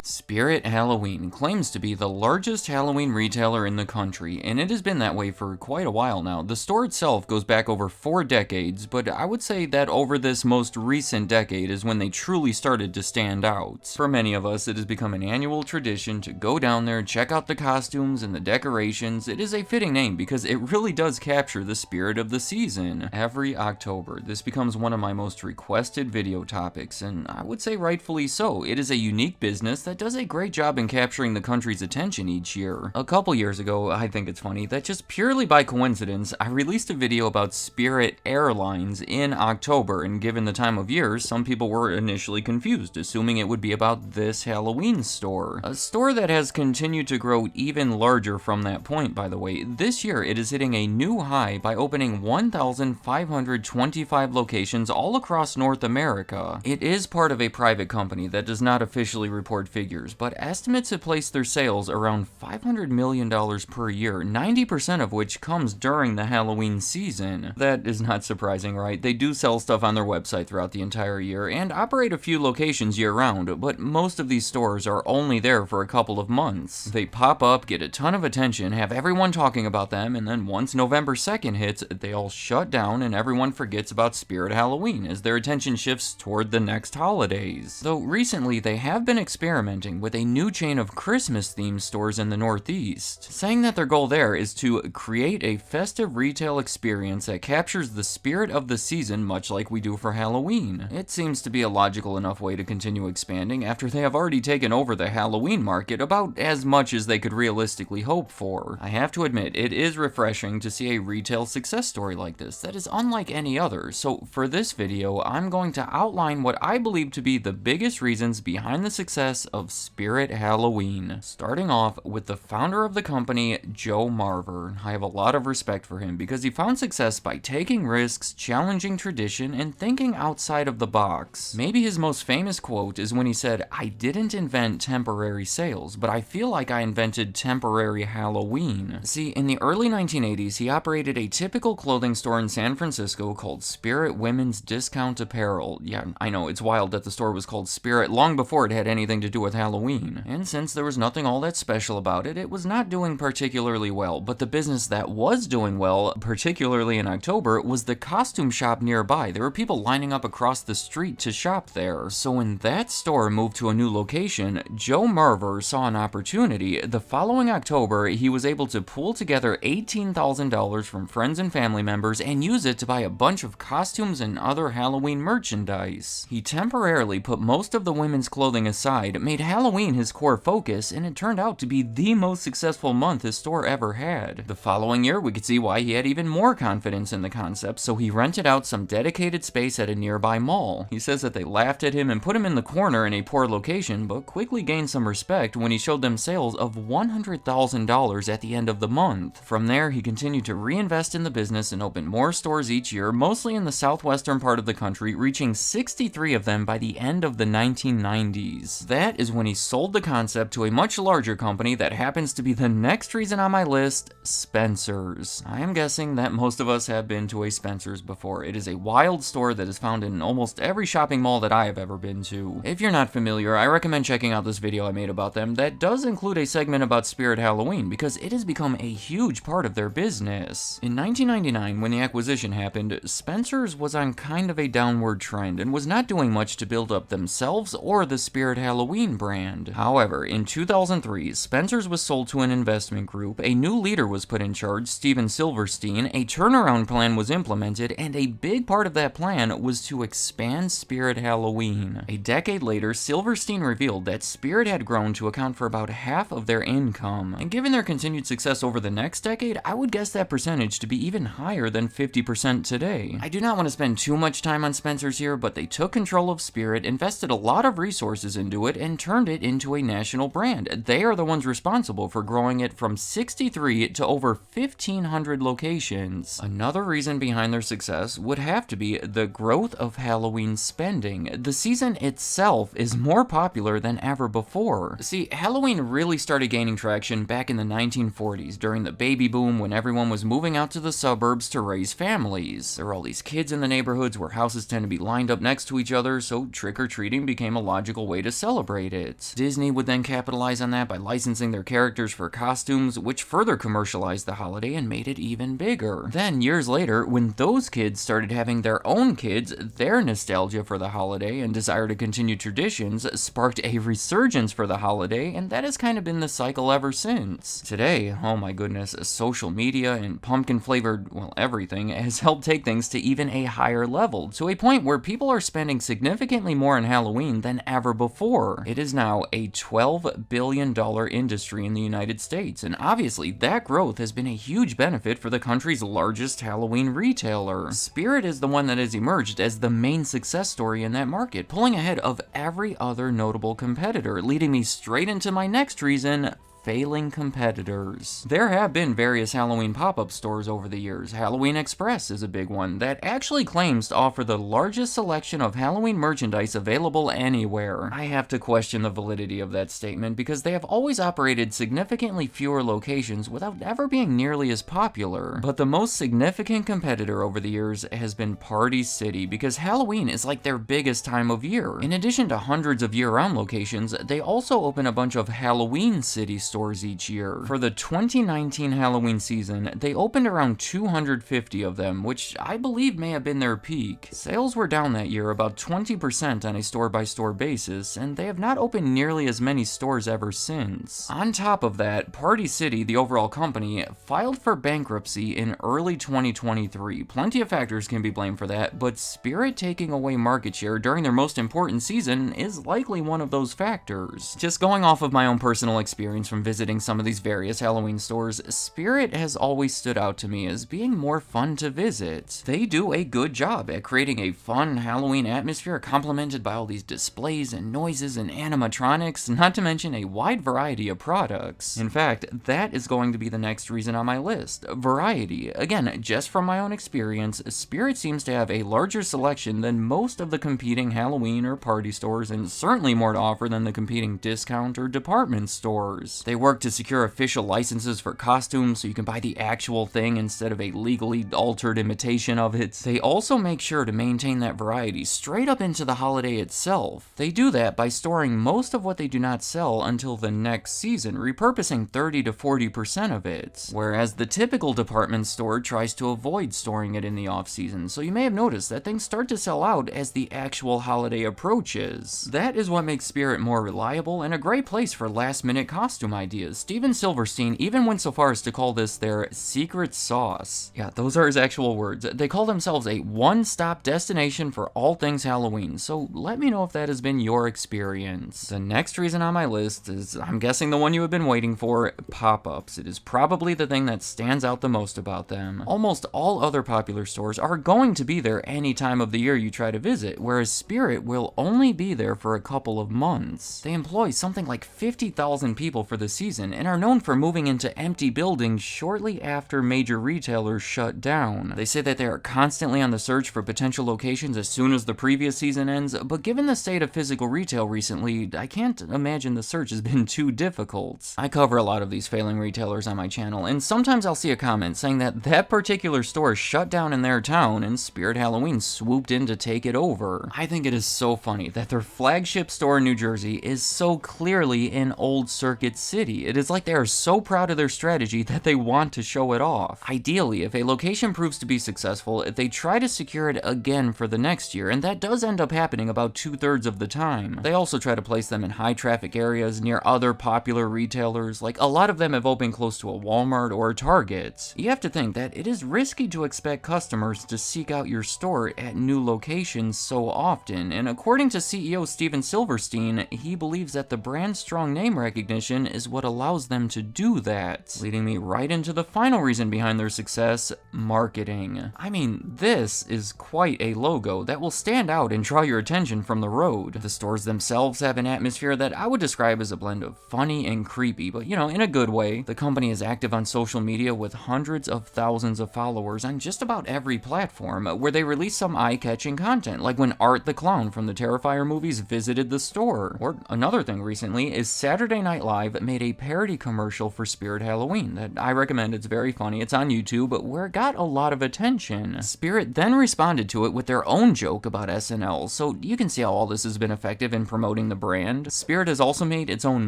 Spirit Halloween claims to be the largest Halloween retailer in the country, and it has been that way for quite a while now. The store itself goes back over 4 decades, but I would say that over this most recent decade is when they truly started to stand out. For many of us, it has become an annual tradition to go down there, check out the costumes and the decorations. It is a fitting name because it really does capture the spirit of the season. Every October, this becomes one of my most requested video topics, and I would say rightfully so. It is a unique business that does a great job in capturing the country's attention each year. A couple years ago, I think it's funny that just purely by coincidence, I released a video about Spirit Airlines in October, and given the time of year, some people were initially confused, assuming it would be about this Halloween store. A store that has continued to grow even larger from that point, by the way. This year, it is hitting a new high by opening 1,525 locations all across North America. It is part of a private company that does not officially report figures, but estimates have placed their sales around $500 million per year, 90% of which comes during the Halloween season. That is not surprising, right? They do sell stuff on their website throughout the entire year and operate a few locations year-round, but most of these stores are only there for a couple of months. They pop up, get a ton of attention, have everyone talking about them, and then once November 2nd hits, they all shut down and everyone forgets about Spirit Halloween as their attention shifts toward the next holidays. Though recently they have been experimenting with a new chain of Christmas-themed stores in the Northeast, saying that their goal there is to create a festive retail experience that captures the spirit of the season much like we do for Halloween. It seems to be a logical enough way to continue expanding after they have already taken over the Halloween market about as much as they could realistically hope for. I have to admit, it is refreshing to see a retail success story like this that is unlike any other, so for this video, I'm going to outline what I believe to be the biggest reasons behind the success of Spirit Halloween. Starting off with the founder of the company, Joe Marver. I have a lot of respect for him because he found success by taking risks, challenging tradition, and thinking outside of the box. Maybe his most famous quote is when he said, "I didn't invent temporary sales, but I feel like I invented temporary Halloween." See, in the early 1980s, he operated a typical clothing store in San Francisco called Spirit Women's Discount Apparel. Yeah, I know, it's wild that the store was called Spirit long before it had anything to do with Halloween. And since there was nothing all that special about it, it was not doing particularly well. But the business that was doing well, particularly in October, was the costume shop nearby. There were people lining up across the street to shop there. So when that store moved to a new location, Joe Marver saw an opportunity. The following October, he was able to pool together $18,000 from friends and family members and use it to buy a bunch of costumes and other Halloween merchandise. He temporarily put most of the women's clothing aside, made Halloween his core focus, and it turned out to be the most successful month his store ever had. The following year, we could see why he had even more confidence in the concept, so he rented out some dedicated space at a nearby mall. He says that they laughed at him and put him in the corner in a poor location, but quickly gained some respect when he showed them sales of $100,000 at the end of the month. From there, he continued to reinvest in the business and open more stores each year, mostly in the southwestern part of the country, reaching 63 of them by the end of the 1990s. That is when he sold the concept to a much larger company that happens to be the next reason on my list, Spencer's. I am guessing that most of us have been to a Spencer's before. It is a wild store that is found in almost every shopping mall that I have ever been to. If you're not familiar, I recommend checking out this video I made about them that does include a segment about Spirit Halloween because it has become a huge part of their business. In 1999, when the acquisition happened, Spencer's was on kind of a downward trend and was not doing much to build up themselves or the Spirit Halloween brand. However, in 2003, Spencer's was sold to an investment group, a new leader was put in charge, Steven Silverstein, a turnaround plan was implemented, and a big part of that plan was to expand Spirit Halloween. A decade later, Silverstein revealed that Spirit had grown to account for about half of their income, and given their continued success over the next decade, I would guess that percentage to be even higher than 50% today. I do not want to spend too much time on Spencer's here, but they took control of Spirit, invested a lot of resources into it, and turned it it into a national brand. They are the ones responsible for growing it from 63 to over 1,500 locations. Another reason behind their success would have to be the growth of Halloween spending. The season itself is more popular than ever before. See, Halloween really started gaining traction back in the 1940s during the baby boom when everyone was moving out to the suburbs to raise families. There were all these kids in the neighborhoods where houses tend to be lined up next to each other, so trick-or-treating became a logical way to celebrate it. Disney would then capitalize on that by licensing their characters for costumes, which further commercialized the holiday and made it even bigger. Then, years later, when those kids started having their own kids, their nostalgia for the holiday and desire to continue traditions sparked a resurgence for the holiday, and that has kind of been the cycle ever since. Today, oh my goodness, social media and pumpkin-flavored, well, everything has helped take things to even a higher level, to a point where people are spending significantly more on Halloween than ever before. It is now a $12 billion industry in the United States, and obviously that growth has been a huge benefit for the country's largest Halloween retailer. Spirit is the one that has emerged as the main success story in that market, pulling ahead of every other notable competitor, leading me straight into my next reason: failing competitors. There have been various Halloween pop-up stores over the years. Halloween Express is a big one that actually claims to offer the largest selection of Halloween merchandise available anywhere. I have to question the validity of that statement because they have always operated significantly fewer locations without ever being nearly as popular. But the most significant competitor over the years has been Party City because Halloween is like their biggest time of year. In addition to hundreds of year-round locations, they also open a bunch of Halloween City stores each year. For the 2019 Halloween season, they opened around 250 of them, which I believe may have been their peak. Sales were down that year about 20% on a store-by-store basis, and they have not opened nearly as many stores ever since. On top of that, Party City, the overall company, filed for bankruptcy in early 2023. Plenty of factors can be blamed for that, but Spirit taking away market share during their most important season is likely one of those factors. Just going off of my own personal experience from visiting some of these various Halloween stores, Spirit has always stood out to me as being more fun to visit. They do a good job at creating a fun Halloween atmosphere complemented by all these displays and noises and animatronics, not to mention a wide variety of products. In fact, that is going to be the next reason on my list: variety. Again, just from my own experience, Spirit seems to have a larger selection than most of the competing Halloween or party stores, and certainly more to offer than the competing discount or department stores. They work to secure official licenses for costumes so you can buy the actual thing instead of a legally altered imitation of it. They also make sure to maintain that variety straight up into the holiday itself. They do that by storing most of what they do not sell until the next season, repurposing 30 to 40% of it, whereas the typical department store tries to avoid storing it in the off-season, so you may have noticed that things start to sell out as the actual holiday approaches. That is what makes Spirit more reliable and a great place for last-minute costume ideas. Steven Silverstein even went so far as to call this their secret sauce. Yeah, those are his actual words. They call themselves a one-stop destination for all things Halloween, so let me know if that has been your experience. The next reason on my list is, I'm guessing the one you have been waiting for, pop-ups. It is probably the thing that stands out the most about them. Almost all other popular stores are going to be there any time of the year you try to visit, whereas Spirit will only be there for a couple of months. They employ something like 50,000 people for the season and are known for moving into empty buildings shortly after major retailers shut down. They say that they are constantly on the search for potential locations as soon as the previous season ends, but given the state of physical retail recently, I can't imagine the search has been too difficult. I cover a lot of these failing retailers on my channel, and sometimes I'll see a comment saying that that particular store shut down in their town and Spirit Halloween swooped in to take it over. I think it is so funny that their flagship store in New Jersey is so clearly in Old Circuit City. It is like they are so proud of their strategy that they want to show it off. Ideally, if a location proves to be successful, they try to secure it again for the next year, and that does end up happening about 2/3 of the time. They also try to place them in high traffic areas near other popular retailers, like a lot of them have opened close to a Walmart or a Target. You have to think that it is risky to expect customers to seek out your store at new locations so often, and according to CEO Steven Silverstein, he believes that the brand's strong name recognition is is what allows them to do that. Leading me right into the final reason behind their success, marketing. I mean, this is quite a logo that will stand out and draw your attention from the road. The stores themselves have an atmosphere that I would describe as a blend of funny and creepy, but in a good way. The company is active on social media with hundreds of thousands of followers on just about every platform, where they release some eye-catching content, like when Art the Clown from the Terrifier movies visited the store. Or another thing recently is Saturday Night Live made a parody commercial for Spirit Halloween that I recommend. It's very funny. It's on YouTube, where it got a lot of attention. Spirit then responded to it with their own joke about SNL, so you can see how all this has been effective in promoting the brand. Spirit has also made its own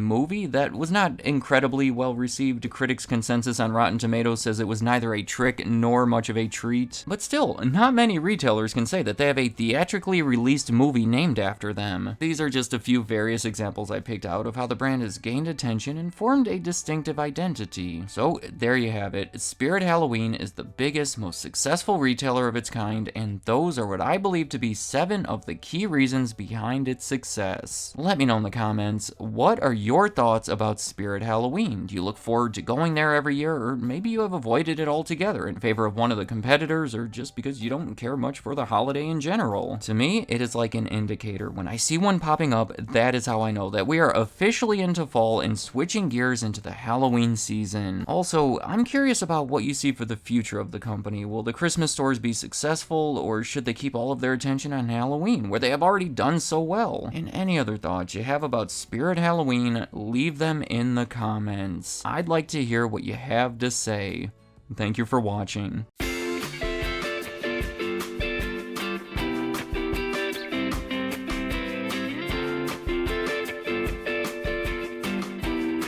movie that was not incredibly well received. Critics' consensus on Rotten Tomatoes says it was neither a trick nor much of a treat. But still, not many retailers can say that they have a theatrically released movie named after them. These are just a few various examples I picked out of how the brand has gained attention and formed a distinctive identity. So there you have it. Spirit Halloween is the biggest, most successful retailer of its kind, and those are what I believe to be 7 of the key reasons behind its success. Let me know in the comments, what are your thoughts about Spirit Halloween? Do you look forward to going there every year, or maybe you have avoided it altogether in favor of one of the competitors, or just because you don't care much for the holiday in general? To me, it is like an indicator. When I see one popping up, that is how I know that we are officially into fall and switching gears into the Halloween season. Also, I'm curious about what you see for the future of the company. Will the Christmas stores be successful, or should they keep all of their attention on Halloween, where they have already done so well? And any other thoughts you have about Spirit Halloween, leave them in the comments. I'd like to hear what you have to say. Thank you for watching.